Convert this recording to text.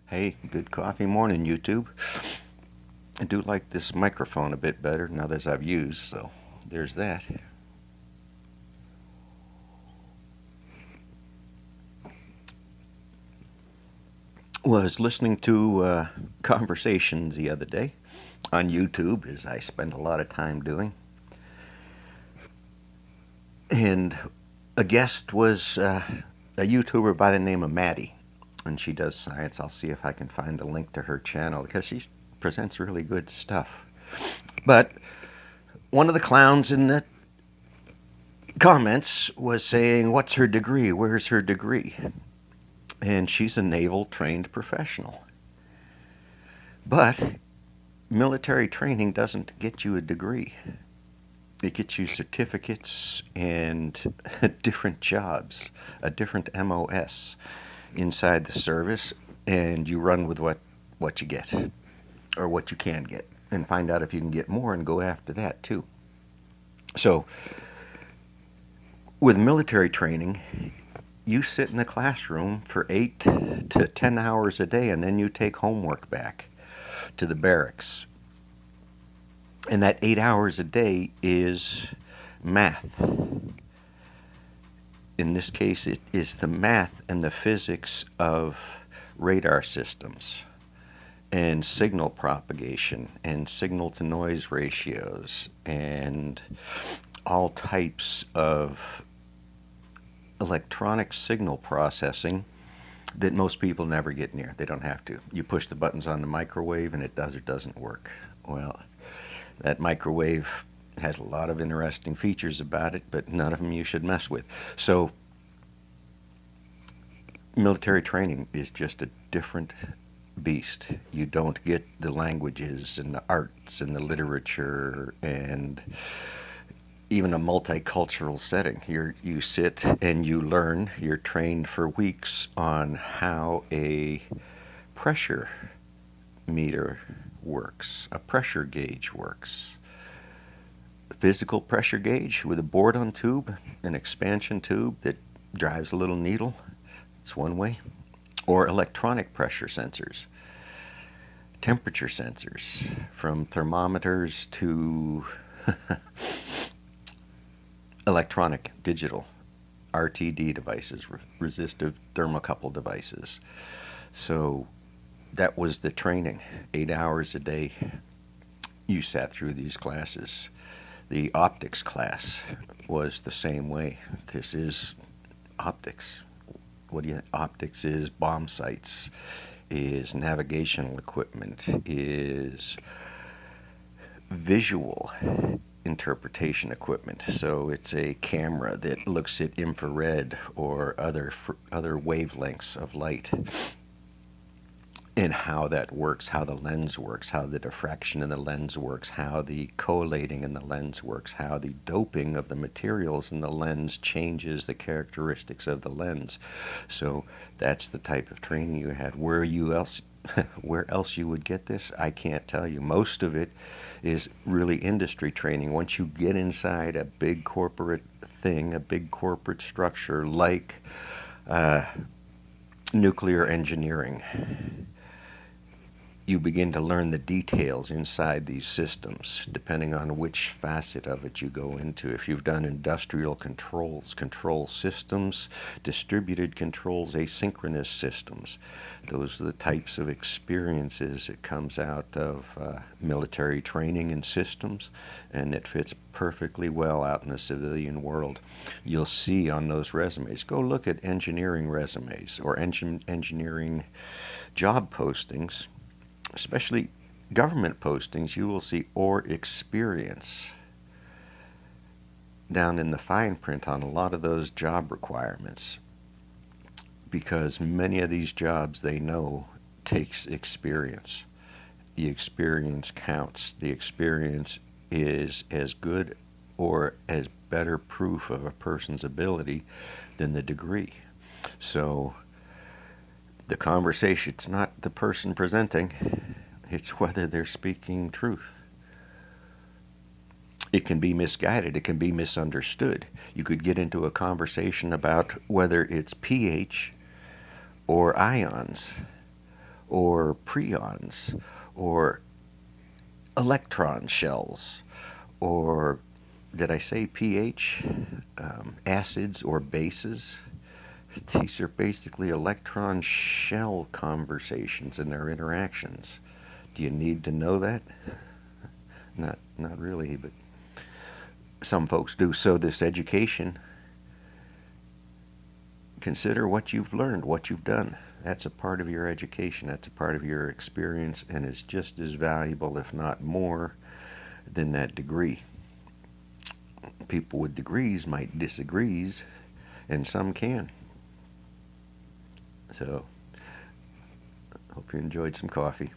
Hey, good coffee morning, YouTube. I do like this microphone a bit better now that I've used, so there's that. Was listening to conversations the other day on YouTube, as I spend a lot of time doing, and a guest was a YouTuber by the name of Maddie, and she does science. I'll see if I can find a link to her channel because she presents really good stuff. But one of the clowns in the comments was saying, "What's her degree? Where's her degree?" And she's a naval trained professional. But military training doesn't get you a degree. It gets you certificates and different jobs, a different MOS inside the service, and you run with what you get or what you can get and find out if you can get more and go after that too. So, with military training, you sit in the classroom for 8 to 10 hours a day and then you take homework back to the barracks. And that 8 hours a day is math. In this case, it is the math and the physics of radar systems and signal propagation and signal to noise ratios and all types of electronic signal processing that most people never get near. They don't have to. You push the buttons on the microwave and it does or doesn't work. Well, that microwave has a lot of interesting features about it, but none of them you should mess with. So military training is just a different beast. You don't get the languages and the arts and the literature and even a multicultural setting. You sit and you learn. You're trained for weeks on how a pressure meter works, a pressure gauge works. A physical pressure gauge with a board-on tube, an expansion tube that drives a little needle. It's one way. Or electronic pressure sensors, temperature sensors, from thermometers to electronic, digital, RTD devices, resistive thermocouple devices. So that was the training. 8 hours a day you sat through these classes. The optics class was the same way. This is optics. Optics is bomb sights, is navigational equipment, is visual interpretation equipment. So it's a camera that looks at infrared or other wavelengths of light and how that works, how the lens works, how the diffraction in the lens works, how the collating in the lens works, how the doping of the materials in the lens changes the characteristics of the lens. So that's the type of training you had. Where else you would get this, I can't tell you. Most of it is really industry training. Once you get inside a big corporate thing, a big corporate structure like nuclear engineering, you begin to learn the details inside these systems, depending on which facet of it you go into. If you've done industrial controls, control systems, distributed controls, asynchronous systems, those are the types of experiences that comes out of military training and systems, and it fits perfectly well out in the civilian world. You'll see on those resumes, go look at engineering resumes or engineering job postings, especially government postings. You will see "or experience" down in the fine print on a lot of those job requirements, because many of these jobs, they know, takes experience. The experience counts. The experience is as good or as better proof of a person's ability than the degree. So the conversation, it's not the person presenting, it's whether they're speaking truth. It can be misguided, it can be misunderstood. You could get into a conversation about whether it's pH or ions or prions, or electron shells, or did I say pH? Acids or bases. These are basically electron shell conversations and their interactions. Do you need to know that? Not really, but some folks do. So this education, consider what you've learned, what you've done. That's a part of your education. That's a part of your experience, and is just as valuable, if not more, than that degree. People with degrees might disagree, and some can. So, hope you enjoyed some coffee.